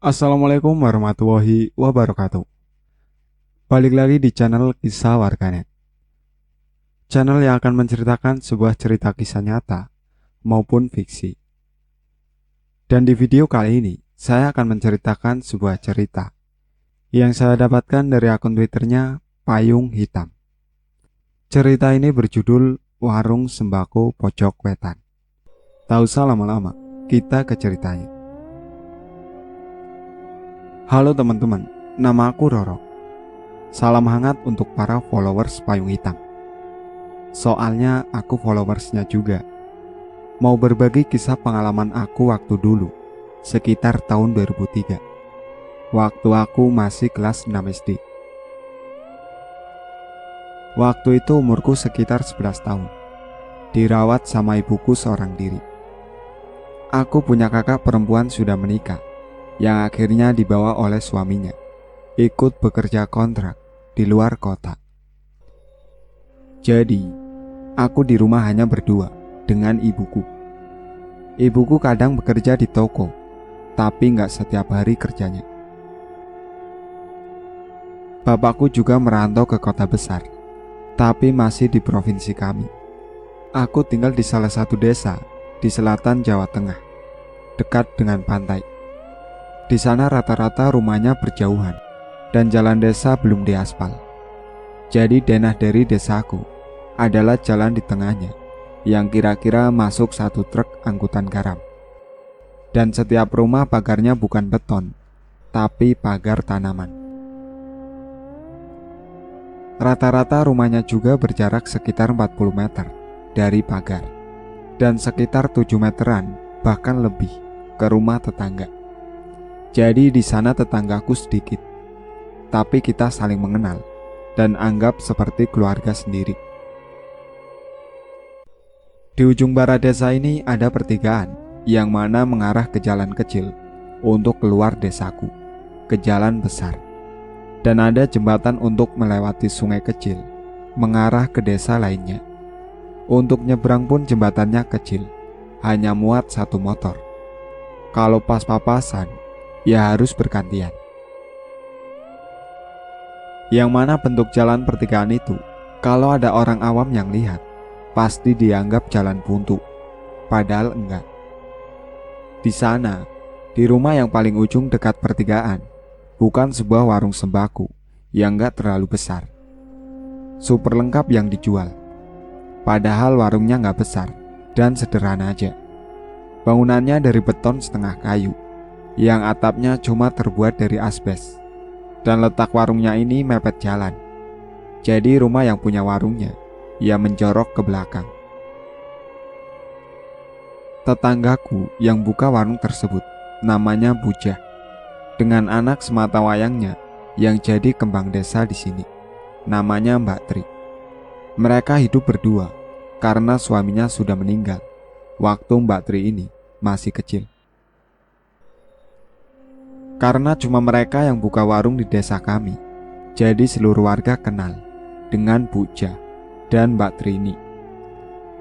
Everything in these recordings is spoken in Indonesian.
Assalamualaikum warahmatullahi wabarakatuh. Balik lagi di channel Kisah Warganet. Channel yang akan menceritakan sebuah cerita kisah nyata maupun fiksi. Dan di video kali ini, saya akan menceritakan sebuah cerita yang saya dapatkan dari akun Twitternya Payung Hitam. Cerita ini berjudul Warung Sembako Pojok Wetan. Tak usah lama-lama, kita ke ceritanya. Halo teman-teman, nama aku Roro. Salam hangat untuk para followers Payung Hitam. Soalnya aku followersnya juga. Mau berbagi kisah pengalaman aku waktu dulu, sekitar tahun 2003. Waktu aku masih kelas 6 SD. Waktu itu umurku sekitar 11 tahun. Dirawat sama ibuku seorang diri. Aku punya kakak perempuan sudah menikah, yang akhirnya dibawa oleh suaminya ikut bekerja kontrak di luar kota. Jadi, aku di rumah hanya berdua dengan ibuku. Ibuku kadang bekerja di toko, tapi nggak setiap hari kerjanya. Bapakku juga merantau ke kota besar, tapi masih di provinsi kami. Aku tinggal di salah satu desa di selatan Jawa Tengah, dekat dengan pantai. Di sana rata-rata rumahnya berjauhan dan jalan desa belum diaspal. Jadi denah dari desaku adalah jalan di tengahnya yang kira-kira masuk satu truk angkutan garam. Dan setiap rumah pagarnya bukan beton, tapi pagar tanaman. Rata-rata rumahnya juga berjarak sekitar 40 meter dari pagar dan sekitar 7 meteran bahkan lebih ke rumah tetangga. Jadi di sana tetanggaku sedikit, tapi kita saling mengenal dan anggap seperti keluarga sendiri. Di ujung barat desa ini ada pertigaan yang mana mengarah ke jalan kecil untuk keluar desaku, ke jalan besar. Dan ada jembatan untuk melewati sungai kecil, mengarah ke desa lainnya. Untuk nyebrang pun jembatannya kecil, hanya muat satu motor. Kalau pas papasan, ya harus bergantian. Yang mana bentuk jalan pertigaan itu, kalau ada orang awam yang lihat, pasti dianggap jalan buntu. Padahal enggak. Di sana, di rumah yang paling ujung dekat pertigaan, bukan sebuah warung sembako yang enggak terlalu besar. Super lengkap yang dijual. Padahal warungnya enggak besar dan sederhana aja. Bangunannya dari beton setengah kayu, yang atapnya cuma terbuat dari asbes. Dan letak warungnya ini mepet jalan. Jadi rumah yang punya warungnya, ia menjorok ke belakang. Tetanggaku yang buka warung tersebut, namanya Bujah, dengan anak semata wayangnya yang jadi kembang desa di sini, namanya Mbak Tri. Mereka hidup berdua karena suaminya sudah meninggal waktu Mbak Tri ini masih kecil. Karena cuma mereka yang buka warung di desa kami, jadi seluruh warga kenal dengan Bujah dan Mbak Trini.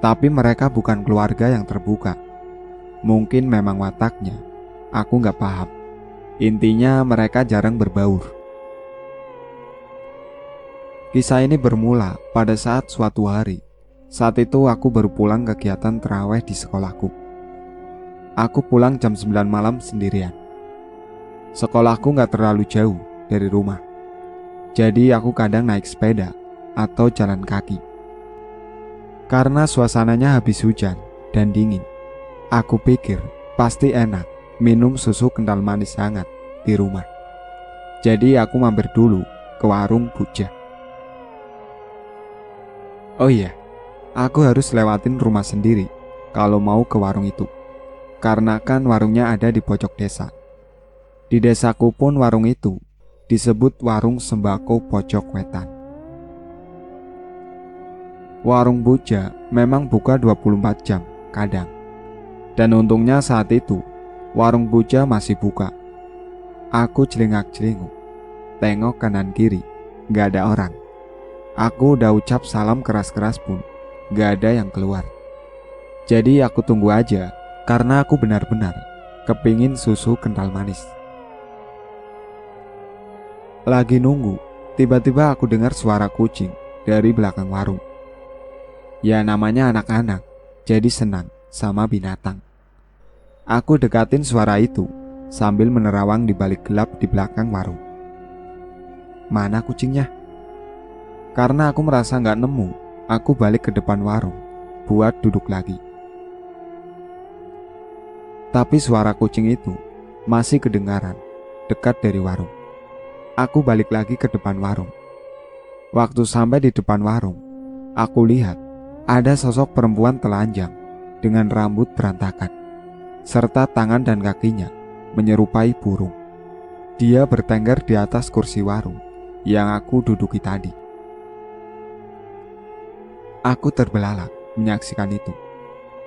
Tapi mereka bukan keluarga yang terbuka. Mungkin memang wataknya, aku gak paham. Intinya mereka jarang berbaur. Kisah ini bermula pada saat suatu hari. Saat itu aku baru pulang kegiatan tarawih di sekolahku. Aku pulang jam 9 malam sendirian. Sekolahku gak terlalu jauh dari rumah. Jadi aku kadang naik sepeda atau jalan kaki. Karena suasananya habis hujan dan dingin, aku pikir pasti enak minum susu kental manis hangat di rumah. Jadi aku mampir dulu ke warung Bujah. Oh iya, aku harus lewatin rumah sendiri kalau mau ke warung itu. Karena kan warungnya ada di pojok desa. Di desaku pun warung itu disebut Warung Sembako Pojok Wetan. Warung Bujah memang buka 24 jam kadang. Dan untungnya saat itu warung Bujah masih buka. Aku celingak-celinguk, tengok kanan kiri, gak ada orang. Aku udah ucap salam keras-keras pun gak ada yang keluar. Jadi aku tunggu aja, karena aku benar-benar kepingin susu kental manis. Lagi nunggu, tiba-tiba aku dengar suara kucing dari belakang warung. Ya namanya anak-anak, jadi senang sama binatang. Aku dekatin suara itu sambil menerawang di balik gelap di belakang warung. Mana kucingnya? Karena aku merasa gak nemu, aku balik ke depan warung buat duduk lagi. Tapi suara kucing itu masih kedengaran dekat dari warung. Aku balik lagi ke depan warung. Waktu sampai di depan warung, aku lihat ada sosok perempuan telanjang dengan rambut berantakan, serta tangan dan kakinya menyerupai burung. Dia bertengger di atas kursi warung yang aku duduki tadi. Aku terbelalak menyaksikan itu.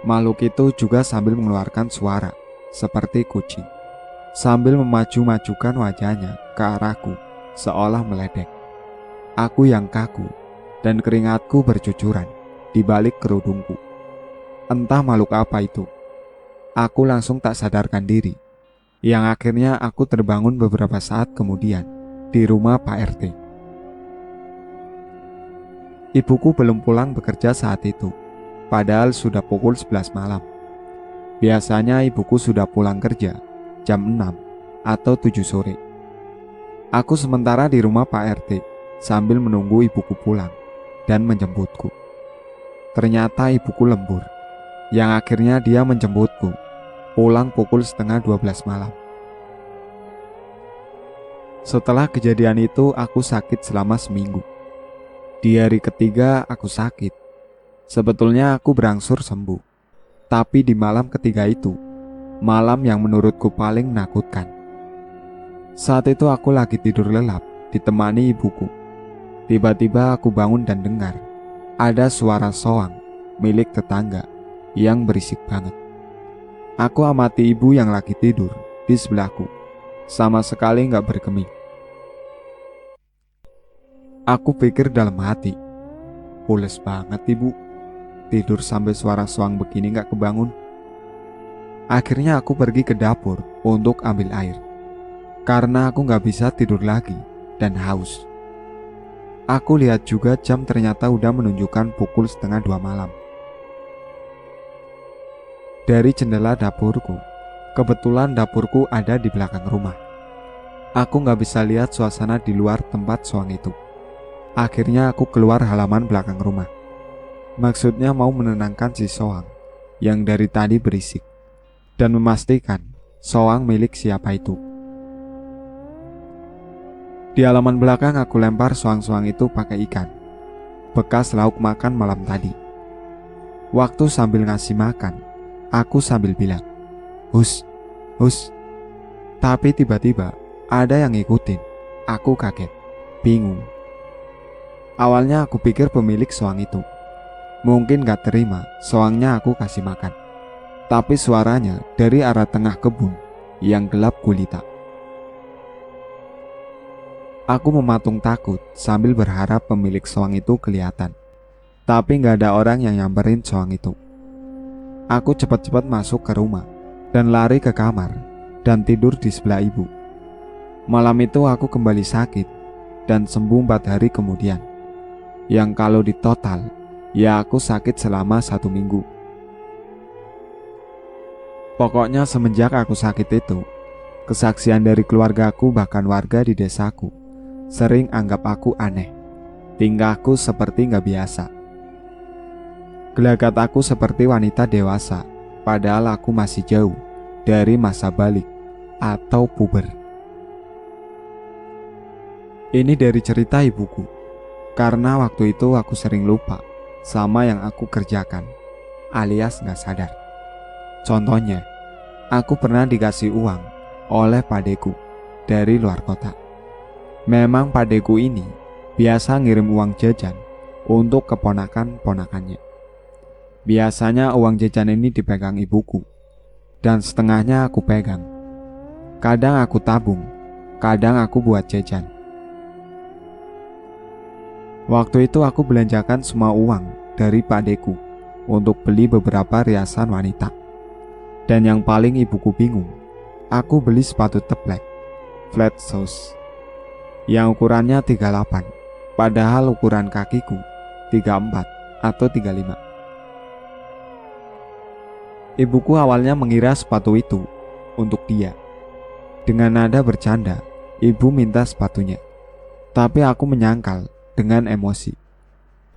Makhluk itu juga sambil mengeluarkan suara seperti kucing, sambil memaju-majukan wajahnya ke arahku seolah meledek. Aku yang kaku dan keringatku bercucuran di balik kerudungku. Entah makhluk apa itu. Aku langsung tak sadarkan diri, yang akhirnya aku terbangun beberapa saat kemudian di rumah Pak RT. Ibuku belum pulang bekerja saat itu, padahal sudah pukul 11 malam. Biasanya ibuku sudah pulang kerja jam 6 atau 7 sore. Aku sementara di rumah Pak RT sambil menunggu ibuku pulang dan menjemputku. Ternyata ibuku lembur, yang akhirnya dia menjemputku pulang pukul setengah 12 malam. Setelah kejadian itu aku sakit selama seminggu. Di hari ketiga aku sakit. Sebetulnya aku berangsur sembuh, tapi di malam ketiga itu, malam yang menurutku paling menakutkan. Saat itu aku lagi tidur lelap ditemani ibuku. Tiba-tiba aku bangun dan dengar ada suara soang milik tetangga yang berisik banget. Aku amati ibu yang lagi tidur di sebelahku, sama sekali gak bergeming. Aku pikir dalam hati, pules banget ibu, tidur sampai suara soang begini gak kebangun. Akhirnya aku pergi ke dapur untuk ambil air, karena aku gak bisa tidur lagi dan haus. Aku lihat juga jam ternyata udah menunjukkan pukul setengah 2 malam. Dari jendela dapurku, kebetulan dapurku ada di belakang rumah. Aku gak bisa lihat suasana di luar tempat soang itu. Akhirnya aku keluar halaman belakang rumah. Maksudnya mau menenangkan si soang yang dari tadi berisik dan memastikan soang milik siapa itu. Di halaman belakang aku lempar soang-soang itu pakai ikan, bekas lauk makan malam tadi. Waktu sambil ngasih makan, aku sambil bilang, "Hus, hus." Tapi tiba-tiba ada yang ngikutin. Aku kaget, bingung. Awalnya aku pikir pemilik soang itu. Mungkin gak terima soangnya aku kasih makan. Tapi suaranya dari arah tengah kebun yang gelap gulita. Aku mematung takut sambil berharap pemilik soang itu kelihatan. Tapi gak ada orang yang nyamperin soang itu. Aku cepat-cepat masuk ke rumah dan lari ke kamar dan tidur di sebelah ibu. Malam itu aku kembali sakit dan sembuh 4 hari kemudian. Yang kalau ditotal, ya aku sakit selama 1 minggu. Pokoknya semenjak aku sakit itu, kesaksian dari keluargaku bahkan warga di desaku sering anggap aku aneh. Tingkahku seperti gak biasa. Gelagat aku seperti wanita dewasa, padahal aku masih jauh dari masa balik atau puber. Ini dari cerita ibuku, karena waktu itu aku sering lupa sama yang aku kerjakan, alias gak sadar. Contohnya, aku pernah dikasih uang oleh padeku dari luar kota. Memang padeku ini biasa ngirim uang jajan untuk keponakan-ponakannya. Biasanya uang jajan ini dipegang ibuku, dan setengahnya aku pegang. Kadang aku tabung, kadang aku buat jajan. Waktu itu aku belanjakan semua uang dari padeku untuk beli beberapa riasan wanita. Dan yang paling ibuku bingung, aku beli sepatu teplek, flat shoes. yang ukurannya 38, padahal ukuran kakiku 34 atau 35. Ibuku awalnya mengira sepatu itu untuk dia. Dengan nada bercanda, ibu minta sepatunya. Tapi aku menyangkal dengan emosi.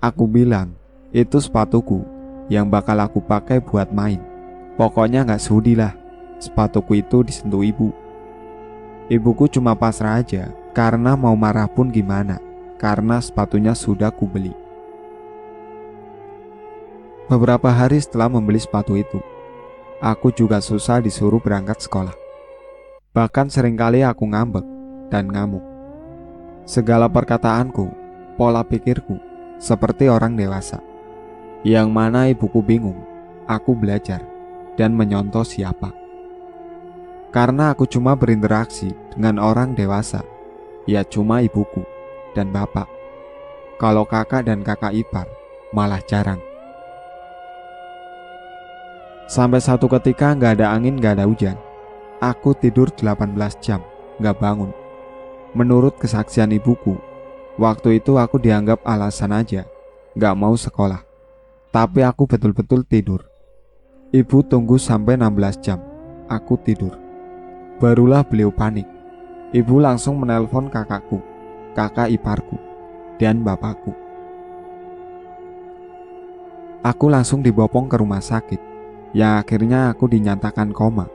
Aku bilang, itu sepatuku yang bakal aku pakai buat main. Pokoknya gak sudi lah sepatuku itu disentuh ibu. Ibuku cuma pasrah aja karena mau marah pun gimana, karena sepatunya sudah kubeli. Beberapa hari setelah membeli sepatu itu, aku juga susah disuruh berangkat sekolah. Bahkan seringkali aku ngambek dan ngamuk. Segala perkataanku, pola pikirku, seperti orang dewasa. Yang mana ibuku bingung, aku belajar dan menyontoh siapa. Karena aku cuma berinteraksi dengan orang dewasa, ya cuma ibuku dan bapak. Kalau kakak dan kakak ipar, malah jarang. Sampai satu ketika gak ada angin, gak ada hujan. Aku tidur 18 jam, gak bangun. Menurut kesaksian ibuku, waktu itu aku dianggap alasan aja, gak mau sekolah. Tapi aku betul-betul tidur. Ibu tunggu sampai 16 jam, aku tidur. Barulah beliau panik. Ibu langsung menelpon kakakku, kakak iparku, dan bapakku. Aku langsung dibopong ke rumah sakit, yang akhirnya aku dinyatakan koma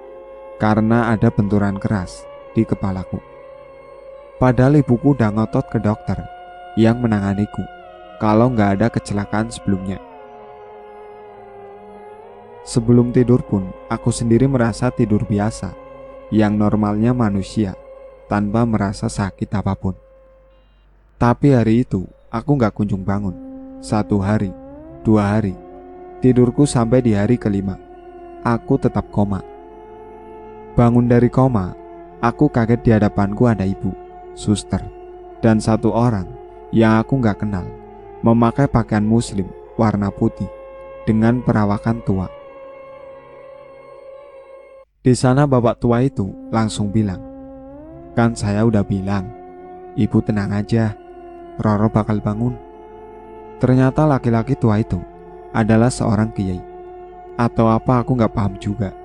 karena ada benturan keras di kepalaku. Padahal ibuku udah ngotot ke dokter yang menanganiku kalau gak ada kecelakaan sebelumnya. Sebelum tidur pun aku sendiri merasa tidur biasa, yang normalnya manusia, tanpa merasa sakit apapun. Tapi hari itu aku gak kunjung bangun. 1 hari, 2 hari, tidurku sampai di hari kelima, aku tetap koma. Bangun dari koma, aku kaget di hadapanku ada ibu, suster, dan 1 orang yang aku gak kenal, memakai pakaian muslim warna putih dengan perawakan tua. Di sana bapak tua itu langsung bilang, "Kan saya udah bilang, ibu tenang aja, Roro bakal bangun." Ternyata laki-laki tua itu adalah seorang kiai. Atau apa aku gak paham juga.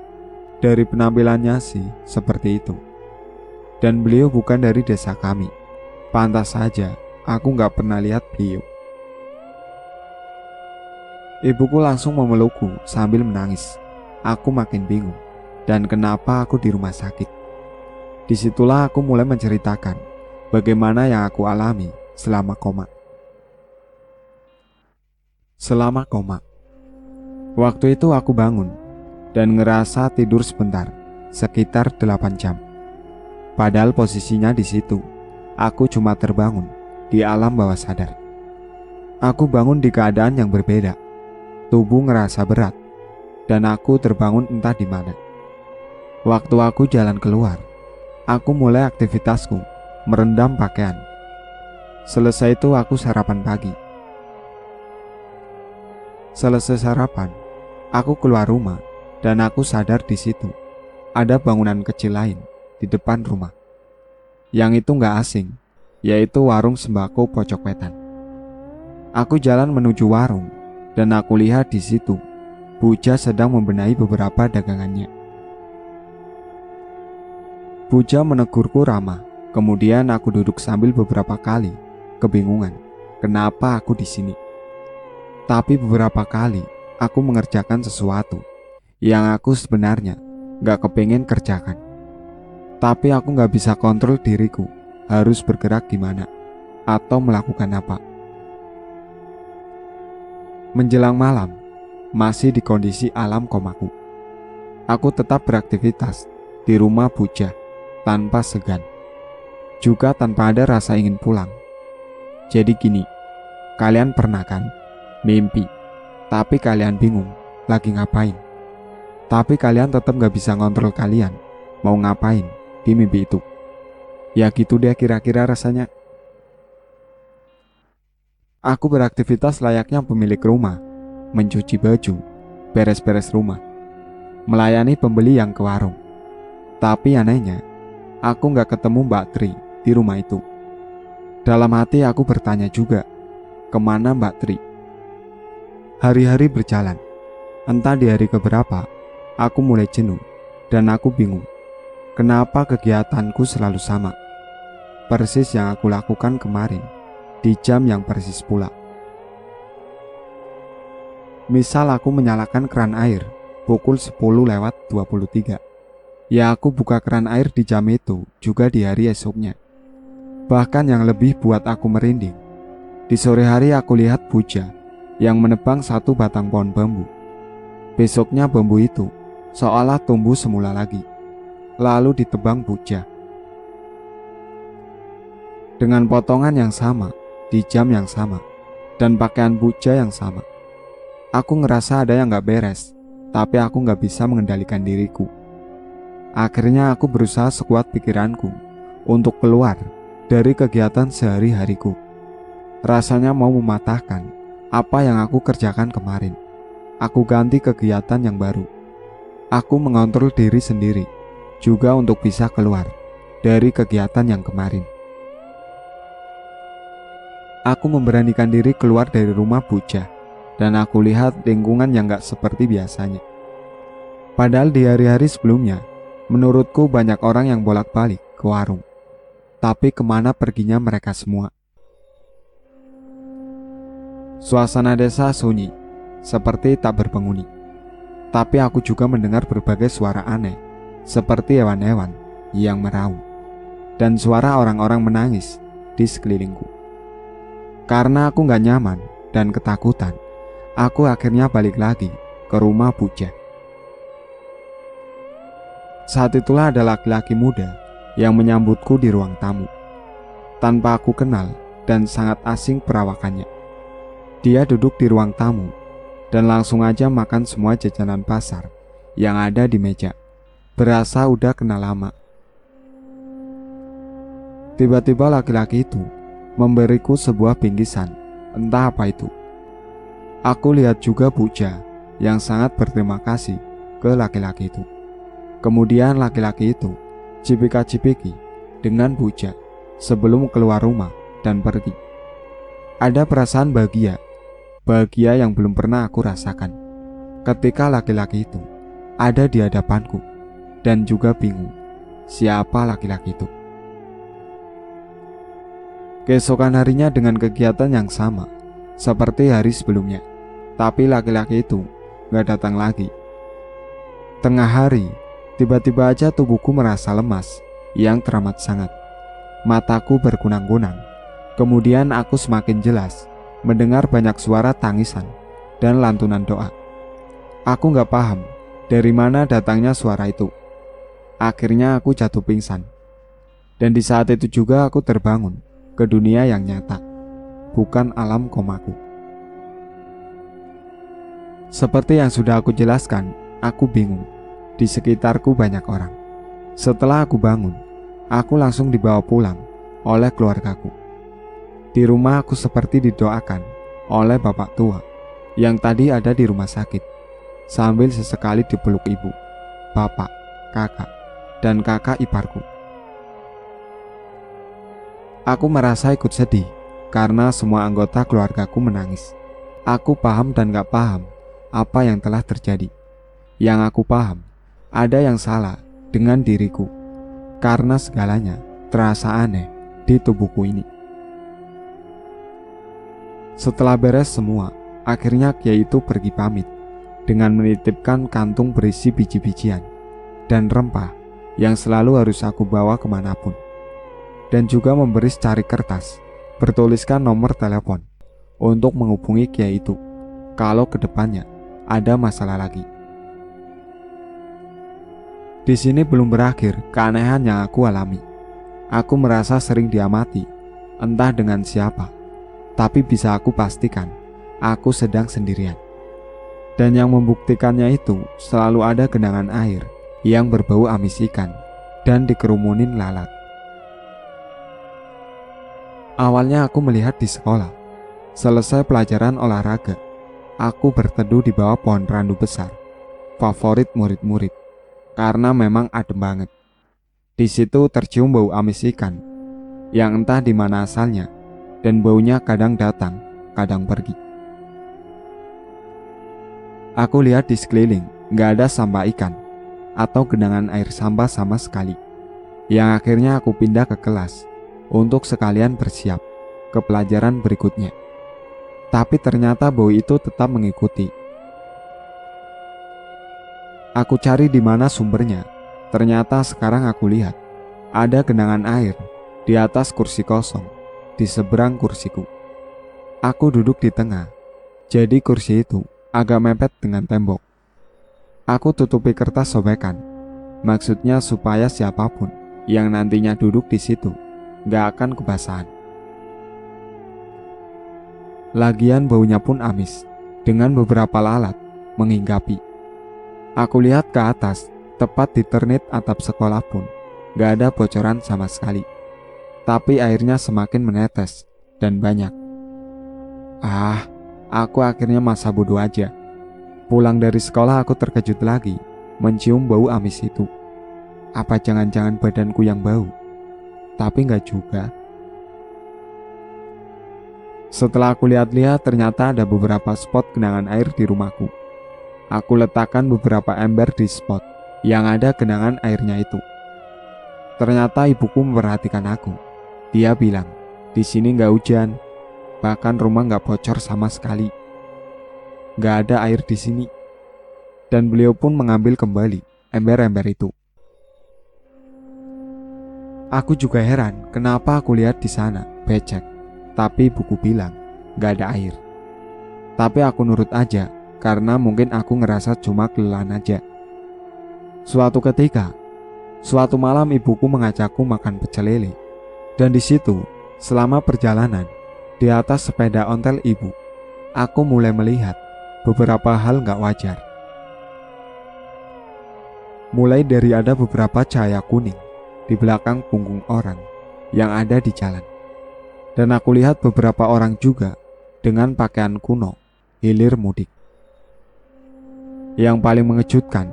Dari penampilannya sih seperti itu. Dan beliau bukan dari desa kami. Pantas saja aku gak pernah lihat beliau. Ibuku langsung memelukku sambil menangis. Aku makin bingung. Dan kenapa aku di rumah sakit. Disitulah aku mulai menceritakan bagaimana yang aku alami selama koma. Waktu itu aku bangun dan ngerasa tidur sebentar, sekitar 8 jam. Padahal posisinya di situ, aku cuma terbangun di alam bawah sadar. Aku bangun di keadaan yang berbeda. Tubuh ngerasa berat dan aku terbangun entah di mana. Waktu aku jalan keluar, aku mulai aktivitasku merendam pakaian. Selesai itu aku sarapan pagi. Selesai sarapan, aku keluar rumah dan aku sadar di situ ada bangunan kecil lain di depan rumah. Yang itu gak asing, yaitu warung sembako Pojok Wetan. Aku jalan menuju warung dan aku lihat di situ Buja sedang membenahi beberapa dagangannya. Buja menegurku ramah. Kemudian aku duduk sambil beberapa kali kebingungan kenapa aku di sini. Tapi beberapa kali aku mengerjakan sesuatu yang aku sebenarnya gak kepengen kerjakan. Tapi aku gak bisa kontrol diriku harus bergerak gimana atau melakukan apa. Menjelang malam, masih di kondisi alam komaku, aku tetap beraktivitas di rumah Buja tanpa segan, juga tanpa ada rasa ingin pulang. Jadi gini, kalian pernah kan mimpi, tapi kalian bingung lagi ngapain. Tapi kalian tetap gak bisa ngontrol kalian mau ngapain di mimpi itu. Ya gitu deh kira-kira rasanya. Aku beraktivitas layaknya pemilik rumah, mencuci baju, beres-beres rumah, melayani pembeli yang ke warung. Tapi anehnya, aku gak ketemu Mbak Tri di rumah itu. Dalam hati aku bertanya juga, kemana Mbak Tri? Hari-hari berjalan. Entah di hari keberapa, aku mulai jenuh dan aku bingung. Kenapa kegiatanku selalu sama? Persis yang aku lakukan kemarin, di jam yang persis pula. Misal aku menyalakan keran air pukul 10:23. Ya aku buka keran air di jam itu juga di hari esoknya. Bahkan yang lebih buat aku merinding, di sore hari aku lihat Puja yang menebang satu batang pohon bambu. Besoknya bambu itu seolah tumbuh semula lagi, lalu ditebang Puja. Dengan potongan yang sama, di jam yang sama, dan pakaian Puja yang sama. Aku ngerasa ada yang gak beres, tapi aku gak bisa mengendalikan diriku. Akhirnya aku berusaha sekuat pikiranku untuk keluar dari kegiatan sehari-hariku. Rasanya mau mematahkan apa yang aku kerjakan kemarin. Aku ganti kegiatan yang baru. Aku mengontrol diri sendiri juga untuk bisa keluar dari kegiatan yang kemarin. Aku memberanikan diri keluar dari rumah Puja, dan aku lihat lingkungan yang gak seperti biasanya. Padahal di hari-hari sebelumnya, menurutku banyak orang yang bolak-balik ke warung. Tapi kemana perginya mereka semua? Suasana desa sunyi, seperti tak berpenghuni. Tapi aku juga mendengar berbagai suara aneh, seperti hewan-hewan yang meraung, dan suara orang-orang menangis di sekelilingku. Karena aku gak nyaman dan ketakutan, aku akhirnya balik lagi ke rumah Puja. Saat itulah ada laki-laki muda yang menyambutku di ruang tamu. Tanpa aku kenal dan sangat asing perawakannya. Dia duduk di ruang tamu dan langsung aja makan semua jajanan pasar yang ada di meja. Berasa udah kenal lama. Tiba-tiba laki-laki itu memberiku sebuah bingkisan, entah apa itu. Aku lihat juga Puja yang sangat berterima kasih ke laki-laki itu. Kemudian laki-laki itu cipika-cipiki dengan Puja sebelum keluar rumah dan pergi. Ada perasaan bahagia yang belum pernah aku rasakan ketika laki-laki itu ada di hadapanku, dan juga bingung siapa laki-laki itu. Keesokan harinya dengan kegiatan yang sama seperti hari sebelumnya, tapi laki-laki itu gak datang lagi. Tengah hari, tiba-tiba aja tubuhku merasa lemas yang teramat sangat. Mataku berkunang-kunang. Kemudian aku semakin jelas mendengar banyak suara tangisan dan lantunan doa. Aku gak paham dari mana datangnya suara itu. Akhirnya aku jatuh pingsan. Dan di saat itu juga aku terbangun ke dunia yang nyata, bukan alam komaku. Seperti yang sudah aku jelaskan, aku bingung. Di sekitarku banyak orang. Setelah aku bangun, aku langsung dibawa pulang oleh keluargaku. Di rumah aku seperti didoakan oleh bapak tua yang tadi ada di rumah sakit, sambil sesekali dipeluk ibu, bapak, kakak, dan kakak iparku. Aku merasa ikut sedih karena semua anggota keluargaku menangis. Aku paham dan gak paham apa yang telah terjadi. Yang aku paham, ada yang salah dengan diriku karena segalanya terasa aneh di tubuhku ini. Setelah beres semua, akhirnya kiai itu pergi pamit dengan menitipkan kantung berisi biji-bijian dan rempah yang selalu harus aku bawa kemanapun, dan juga memberi secari kertas bertuliskan nomor telepon untuk menghubungi kiai itu kalau kedepannya ada masalah lagi. Di sini belum berakhir keanehan yang aku alami. Aku merasa sering diamati, entah dengan siapa, tapi bisa aku pastikan aku sedang sendirian. Dan yang membuktikannya itu selalu ada genangan air yang berbau amis ikan dan dikerumunin lalat. Awalnya aku melihat di sekolah. Selesai pelajaran olahraga, aku berteduh di bawah pohon randu besar, favorit murid-murid, karena memang adem banget. Di situ tercium bau amis ikan yang entah di mana asalnya, dan baunya kadang datang, kadang pergi. Aku lihat di sekeliling gak ada sampah ikan atau genangan air sampah sama sekali. Yang akhirnya aku pindah ke kelas untuk sekalian bersiap ke pelajaran berikutnya. Tapi ternyata bau itu tetap mengikuti. Aku cari di mana sumbernya. Ternyata sekarang aku lihat ada genangan air di atas kursi kosong di seberang kursiku. Aku duduk di tengah, jadi kursi itu agak mepet dengan tembok. Aku tutupi kertas sobekan, maksudnya supaya siapapun yang nantinya duduk di situ gak akan kebasahan. Lagian baunya pun amis, dengan beberapa lalat menghinggapi. Aku lihat ke atas, tepat di ternit atap sekolah pun gak ada bocoran sama sekali. Tapi airnya semakin menetes dan banyak. Aku akhirnya masa bodoh aja. Pulang dari sekolah aku terkejut lagi mencium bau amis itu. Apa jangan-jangan badanku yang bau? Tapi gak juga. Setelah aku lihat-lihat, ternyata ada beberapa spot genangan air di rumahku. Aku letakkan beberapa ember di spot yang ada genangan airnya itu. Ternyata ibuku memperhatikan aku. Dia bilang, di sini gak hujan, bahkan rumah gak bocor sama sekali. Gak ada air di sini. Dan beliau pun mengambil kembali ember-ember itu. Aku juga heran kenapa aku lihat di sana becek, tapi ibuku bilang gak ada air. Tapi aku nurut aja karena mungkin aku ngerasa cuma kelelahan aja. Suatu ketika, suatu malam ibuku mengajakku makan pecel lele. Dan di situ, selama perjalanan di atas sepeda ontel ibu, aku mulai melihat beberapa hal gak wajar. Mulai dari ada beberapa cahaya kuning di belakang punggung orang yang ada di jalan. Dan aku lihat beberapa orang juga dengan pakaian kuno, hilir mudik. Yang paling mengejutkan,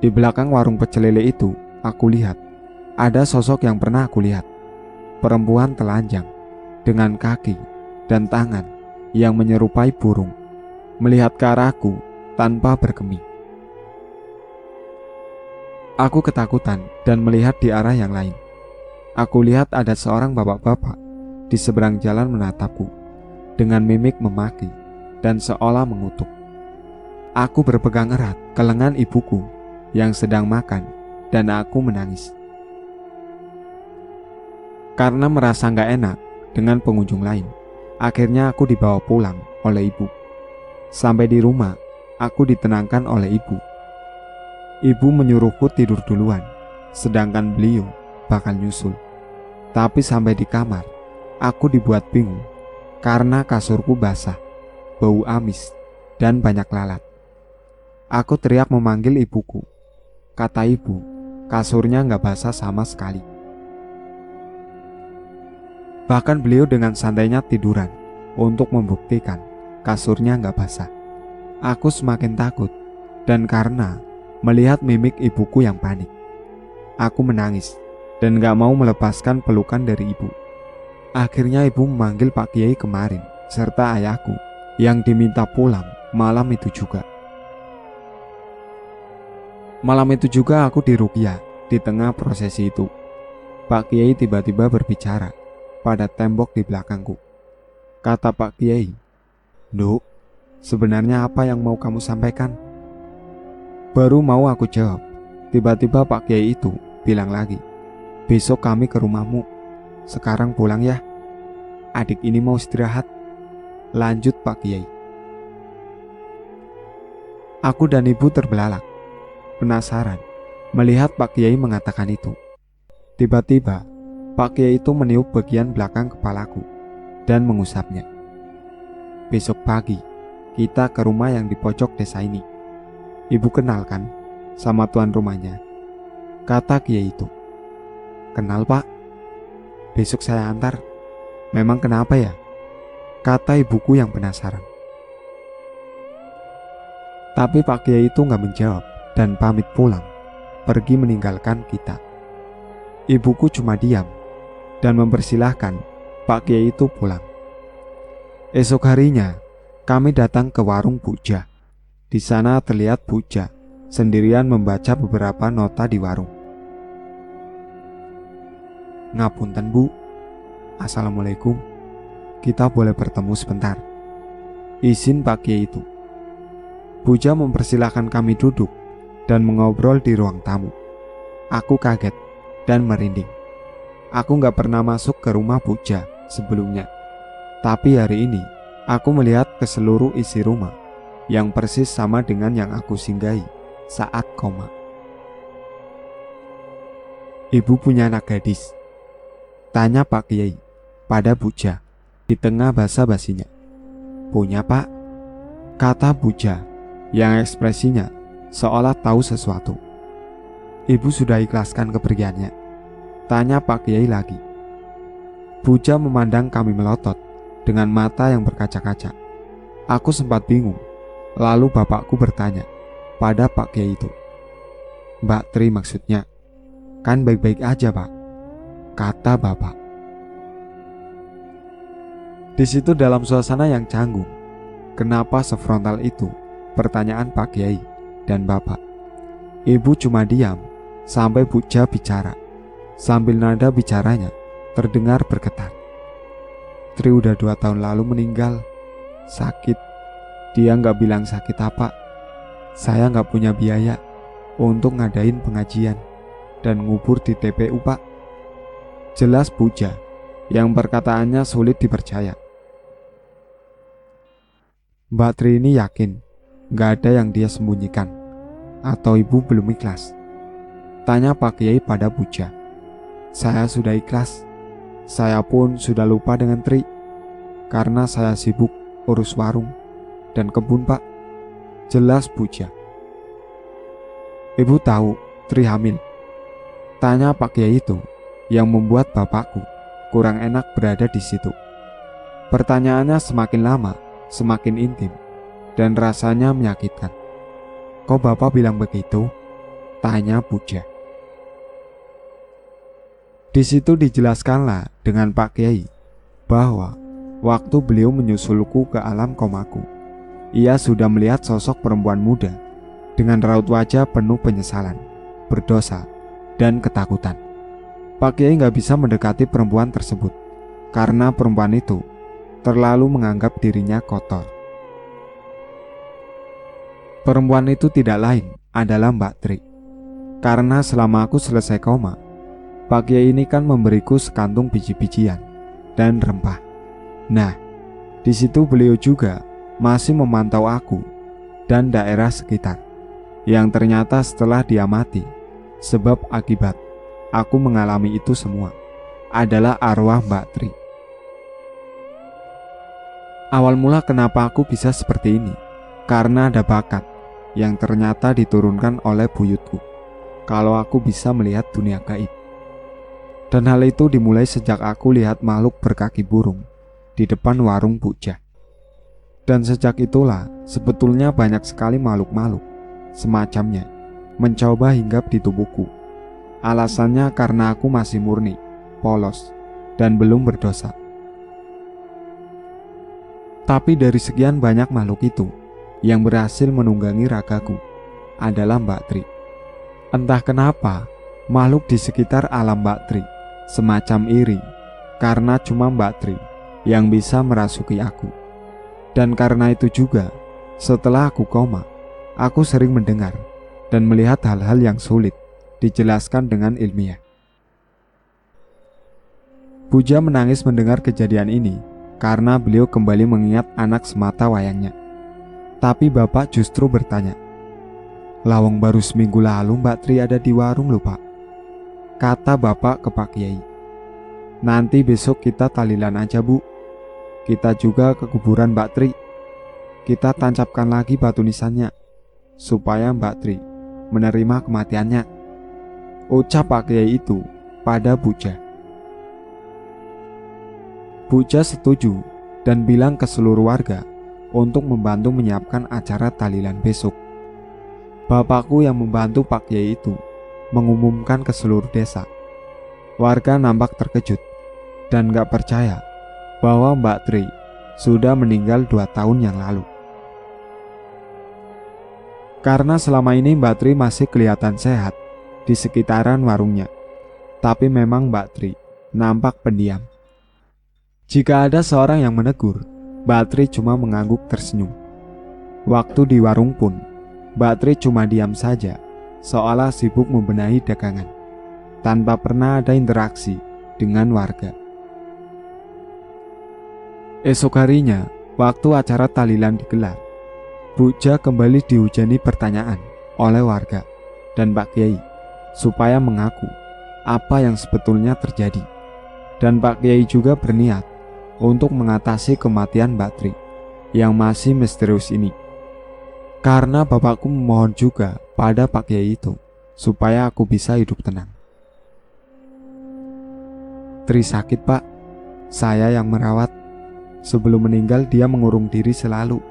di belakang warung pecel lele itu, aku lihat ada sosok yang pernah aku lihat. Perempuan telanjang dengan kaki dan tangan yang menyerupai burung, melihat ke arahku tanpa bergeming. Aku ketakutan dan melihat di arah yang lain. Aku lihat ada seorang bapak-bapak di seberang jalan menatapku dengan mimik memaki dan seolah mengutuk. Aku berpegang erat ke lengan ibuku yang sedang makan dan aku menangis. Karena merasa gak enak dengan pengunjung lain, akhirnya aku dibawa pulang oleh ibu. Sampai di rumah, aku ditenangkan oleh ibu. Ibu menyuruhku tidur duluan, sedangkan beliau bakal nyusul. Tapi sampai di kamar, aku dibuat bingung karena kasurku basah, bau amis, dan banyak lalat. Aku teriak memanggil ibuku. Kata ibu, kasurnya gak basah sama sekali. Bahkan beliau dengan santainya tiduran untuk membuktikan kasurnya gak basah. Aku semakin takut, dan karena melihat mimik ibuku yang panik, aku menangis dan gak mau melepaskan pelukan dari ibu. Akhirnya ibu memanggil Pak Kiai kemarin serta ayahku yang diminta pulang malam itu juga. Malam itu juga aku diruqyah di tengah prosesi itu. Pak Kiai tiba-tiba berbicara pada tembok di belakangku. Kata Pak Kiai, "Nduk, sebenarnya apa yang mau kamu sampaikan?" Baru mau aku jawab, tiba-tiba Pak Kiai itu bilang lagi, "Besok kami ke rumahmu. Sekarang pulang ya. Adik ini mau istirahat." Lanjut Pak Kiai. Aku dan ibu terbelalak, penasaran melihat Pak Kiai mengatakan itu. Tiba-tiba Pak Kiai itu meniup bagian belakang kepalaku dan mengusapnya. "Besok pagi kita ke rumah yang di pojok desa ini. Ibu kenal kan sama tuan rumahnya?" Kata Kiai itu. "Kenal Pak. Besok saya antar." "Memang kenapa ya?" Kata ibuku yang penasaran. Tapi Pak Kiai itu gak menjawab dan pamit pulang, pergi meninggalkan kita. Ibuku cuma diam dan mempersilahkan Pak Kiai itu pulang. Esok harinya kami datang ke warung Puja. Di sana terlihat Puja sendirian membaca beberapa nota di warung. "Ngapunten Bu, Assalamualaikum, kita boleh bertemu sebentar?" Izin Pak Kiai itu. Puja mempersilahkan kami duduk dan mengobrol di ruang tamu. Aku kaget dan merinding. Aku gak pernah masuk ke rumah Puja sebelumnya. Tapi hari ini aku melihat ke seluruh isi rumah yang persis sama dengan yang aku singgahi saat koma. "Ibu punya anak gadis?" tanya Pak Kiai pada Puja di tengah basa-basinya. "Punya Pak," kata Puja yang ekspresinya seolah tahu sesuatu. "Ibu sudah ikhlaskan kepergiannya?" tanya Pak Kiai lagi. Puja memandang kami melotot dengan mata yang berkaca-kaca. Aku sempat bingung. Lalu bapakku bertanya pada Pak Kiai itu, "Mbak Tri maksudnya? Kan baik-baik aja Pak," kata bapak. Di situ dalam suasana yang canggung, kenapa sefrontal itu? Pertanyaan Pak Kiai dan bapak. Ibu cuma diam sampai Puja bicara. Sambil nada bicaranya terdengar bergetar. "Tri udah 2 tahun lalu meninggal. Sakit. Dia gak bilang sakit apa. Saya gak punya biaya untuk ngadain pengajian dan ngubur di TPU Pak." Jelas Puja yang perkataannya sulit dipercaya. "Mbak Tri ini yakin gak ada yang dia sembunyikan? Atau ibu belum ikhlas?" tanya Pak Kiai pada Puja. "Saya sudah ikhlas. Saya pun sudah lupa dengan Tri, karena saya sibuk urus warung dan kebun Pak," jelas Puja. "Ibu tahu Tri hamil?" tanya Pak Kiai itu yang membuat bapakku kurang enak berada di situ. Pertanyaannya semakin lama semakin intim dan rasanya menyakitkan. "Kok bapak bilang begitu?" tanya Puja. Di situ dijelaskanlah dengan Pak Kiai bahwa waktu beliau menyusulku ke alam komaku, ia sudah melihat sosok perempuan muda dengan raut wajah penuh penyesalan, berdosa, dan ketakutan. Pak Kiai gak bisa mendekati perempuan tersebut karena perempuan itu terlalu menganggap dirinya kotor. Perempuan itu tidak lain adalah Mbak Tri. Karena selama aku selesai koma, Pak Kiai ini kan memberiku sekantung biji-bijian dan rempah. Nah, di situ beliau juga masih memantau aku dan daerah sekitar, yang ternyata setelah dia mati, sebab akibat aku mengalami itu semua adalah arwah Mbak Tri. Awal mula kenapa aku bisa seperti ini, karena ada bakat yang ternyata diturunkan oleh buyutku kalau aku bisa melihat dunia gaib. Dan hal itu dimulai sejak aku lihat makhluk berkaki burung di depan warung Puja. Dan sejak itulah sebetulnya banyak sekali makhluk-makhluk semacamnya mencoba hinggap di tubuhku. Alasannya karena aku masih murni, polos, dan belum berdosa. Tapi dari sekian banyak makhluk itu, yang berhasil menunggangi ragaku adalah Mbak Tri. Entah kenapa makhluk di sekitar alam Mbak Tri semacam iri karena cuma Mbak Tri yang bisa merasuki aku. Dan karena itu juga, setelah aku koma, aku sering mendengar dan melihat hal-hal yang sulit dijelaskan dengan ilmiah. Puja menangis mendengar kejadian ini karena beliau kembali mengingat anak semata wayangnya. Tapi bapak justru bertanya, "Lawang baru seminggu lalu Mbak Tri ada di warung lho Pak," kata bapak ke Pak Kiai. "Nanti besok kita tahlilan aja Bu. Kita juga ke kuburan Mbak Tri. Kita tancapkan lagi batu nisannya supaya Mbak Tri menerima kematiannya," ucap Pak Kiai itu pada Puja. Puja setuju dan bilang ke seluruh warga untuk membantu menyiapkan acara tahlilan besok. Bapakku yang membantu Pak Kiai itu mengumumkan ke seluruh desa. Warga nampak terkejut dan gak percaya bahwa Mbak Tri sudah meninggal 2 tahun yang lalu. Karena selama ini Mbak Tri masih kelihatan sehat di sekitaran warungnya, tapi memang Mbak Tri nampak pendiam. Jika ada seorang yang menegur, Mbak Tri cuma mengangguk tersenyum. Waktu di warung pun, Mbak Tri cuma diam saja, seolah sibuk membenahi dagangan, tanpa pernah ada interaksi dengan warga. Esok harinya, waktu acara tahlilan digelar, Bu Ja kembali dihujani pertanyaan oleh warga dan Pak Kiai supaya mengaku apa yang sebetulnya terjadi. Dan Pak Kiai juga berniat untuk mengatasi kematian Mbak Tri yang masih misterius ini. Karena bapakku memohon juga pada Pak Kiai itu supaya aku bisa hidup tenang. Tri sakit, Pak. Saya yang merawat. Sebelum meninggal dia mengurung diri selalu,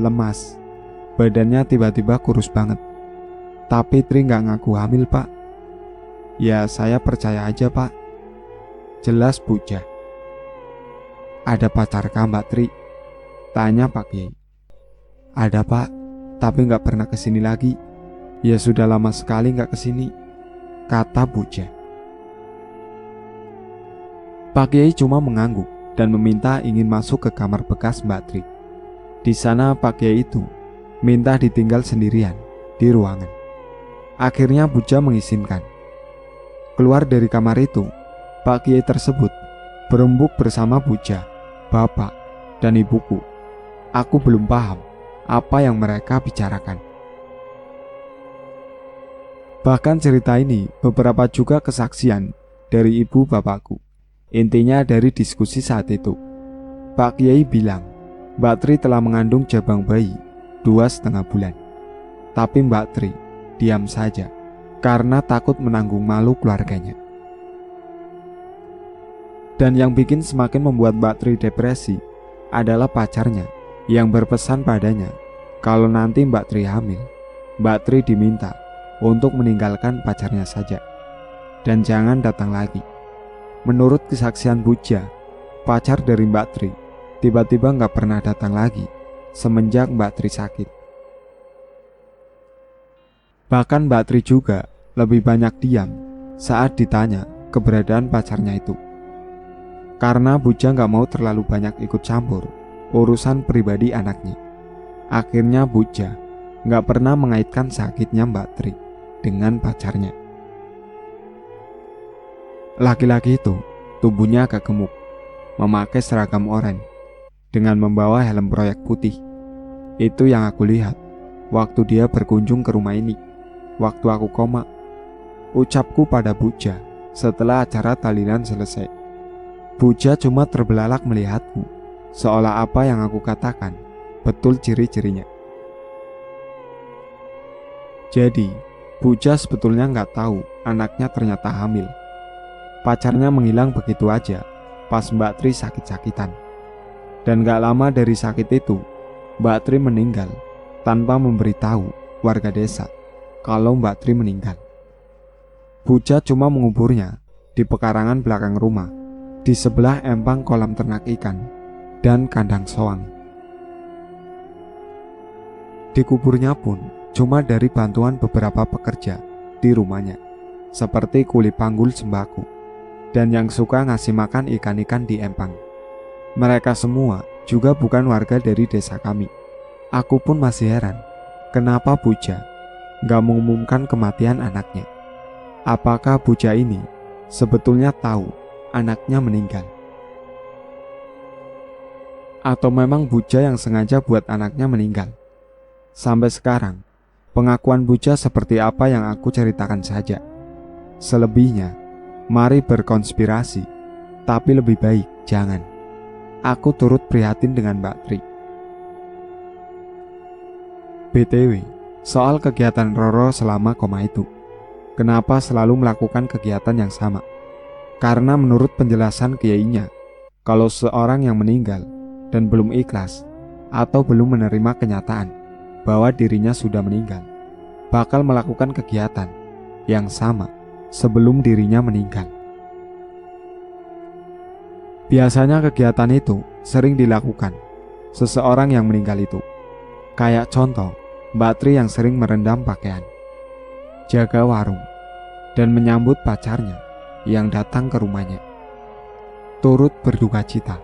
lemas. Badannya tiba-tiba kurus banget. Tapi Tri gak ngaku hamil, Pak. Ya saya percaya aja, Pak. Jelas Bu Ja. Ada pacarkah Mbak Tri? Tanya Pak Kiai. Ada, Pak, tapi gak pernah kesini lagi. Ya sudah lama sekali gak kesini, kata Bu Ja. Pak Kiai cuma mengangguk dan meminta ingin masuk ke kamar bekas Mbak Tri. Di sana Pak Kiai itu minta ditinggal sendirian di ruangan. Akhirnya Bu Ja mengizinkan. Keluar dari kamar itu, Pak Kiai tersebut berembuk bersama Bu Ja, bapak, dan ibuku. Aku belum paham apa yang mereka bicarakan. Bahkan cerita ini beberapa juga kesaksian dari ibu bapakku. Intinya dari diskusi saat itu, Pak Kiai bilang Mbak Tri telah mengandung jabang bayi 2,5 bulan. Tapi Mbak Tri diam saja karena takut menanggung malu keluarganya. Dan yang bikin semakin membuat Mbak Tri depresi adalah pacarnya yang berpesan padanya kalau nanti Mbak Tri hamil, Mbak Tri diminta untuk meninggalkan pacarnya saja dan jangan datang lagi. Menurut kesaksian Bu Ja, pacar dari Mbak Tri tiba-tiba gak pernah datang lagi semenjak Mbak Tri sakit. Bahkan Mbak Tri juga lebih banyak diam saat ditanya keberadaan pacarnya itu. Karena Bu Ja gak mau terlalu banyak ikut campur urusan pribadi anaknya. Akhirnya Bu Ja gak pernah mengaitkan sakitnya Mbak Tri dengan pacarnya. Laki-laki itu tubuhnya agak gemuk, memakai seragam oranye dengan membawa helm proyek putih. Itu yang aku lihat waktu dia berkunjung ke rumah ini, waktu aku koma. Ucapku pada Bu Ja setelah acara tahlilan selesai. Bu Ja cuma terbelalak melihatku, seolah apa yang aku katakan betul ciri-cirinya. Jadi, Bu Ja sebetulnya gak tahu anaknya ternyata hamil. Pacarnya menghilang begitu aja pas Mbak Tri sakit-sakitan. Dan gak lama dari sakit itu, Mbak Tri meninggal tanpa memberitahu warga desa kalau Mbak Tri meninggal. Bu Ja cuma menguburnya di pekarangan belakang rumah, di sebelah empang kolam ternak ikan dan kandang soang. Dikuburnya pun cuma dari bantuan beberapa pekerja di rumahnya, seperti kuli panggul sembako dan yang suka ngasih makan ikan-ikan di empang. Mereka semua juga bukan warga dari desa kami. Aku pun masih heran, kenapa Bu Ja gak mengumumkan kematian anaknya. Apakah Bu Ja ini sebetulnya tahu anaknya meninggal? Atau memang Bu Ja yang sengaja buat anaknya meninggal? Sampai sekarang, pengakuan Bu Ja seperti apa yang aku ceritakan saja. Selebihnya, mari berkonspirasi, tapi lebih baik jangan. Aku turut prihatin dengan Mbak Tri. BTW, soal kegiatan Roro selama koma itu, kenapa selalu melakukan kegiatan yang sama? Karena menurut penjelasan kiainya, kalau seorang yang meninggal dan belum ikhlas atau belum menerima kenyataan bahwa dirinya sudah meninggal, bakal melakukan kegiatan yang sama sebelum dirinya meninggal. Biasanya kegiatan itu sering dilakukan seseorang yang meninggal itu. Kayak contoh, Mbak Tri yang sering merendam pakaian, jaga warung, dan menyambut pacarnya yang datang ke rumahnya, turut berduka cita.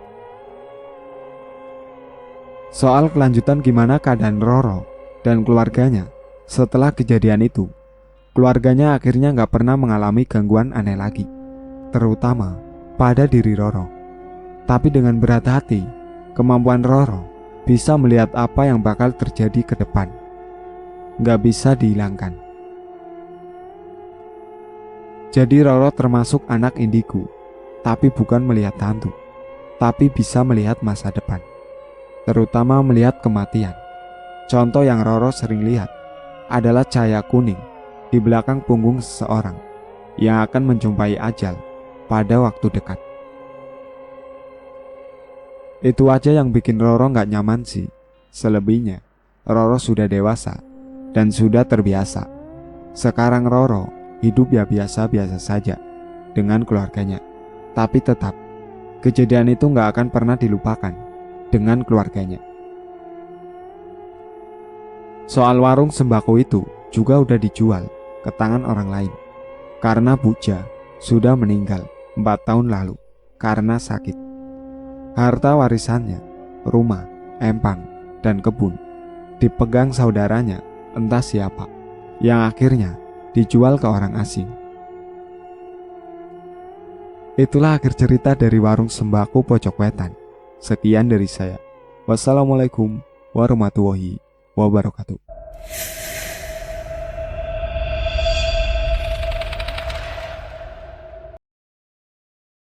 Soal kelanjutan gimana keadaan Roro dan keluarganya setelah kejadian itu, keluarganya akhirnya gak pernah mengalami gangguan aneh lagi, terutama pada diri Roro. Tapi dengan berat hati, kemampuan Roro bisa melihat apa yang bakal terjadi ke depan. Gak bisa dihilangkan. Jadi Roro termasuk anak indigo, tapi bukan melihat hantu, tapi bisa melihat masa depan, terutama melihat kematian. Contoh yang Roro sering lihat adalah cahaya kuning di belakang punggung seseorang yang akan menjumpai ajal pada waktu dekat. Itu aja yang bikin Roro gak nyaman sih. Selebihnya, Roro sudah dewasa dan sudah terbiasa. Sekarang Roro hidup ya biasa-biasa saja dengan keluarganya. Tapi tetap, kejadian itu gak akan pernah dilupakan dengan keluarganya. Soal warung sembako itu juga udah dijual ke tangan orang lain, karena Buja sudah meninggal 4 tahun lalu karena sakit. Harta warisannya, rumah, empang, dan kebun dipegang saudaranya entah siapa, yang akhirnya dijual ke orang asing. Itulah akhir cerita dari warung sembako Pojok Wetan. Sekian dari saya. Wassalamualaikum warahmatullahi wabarakatuh.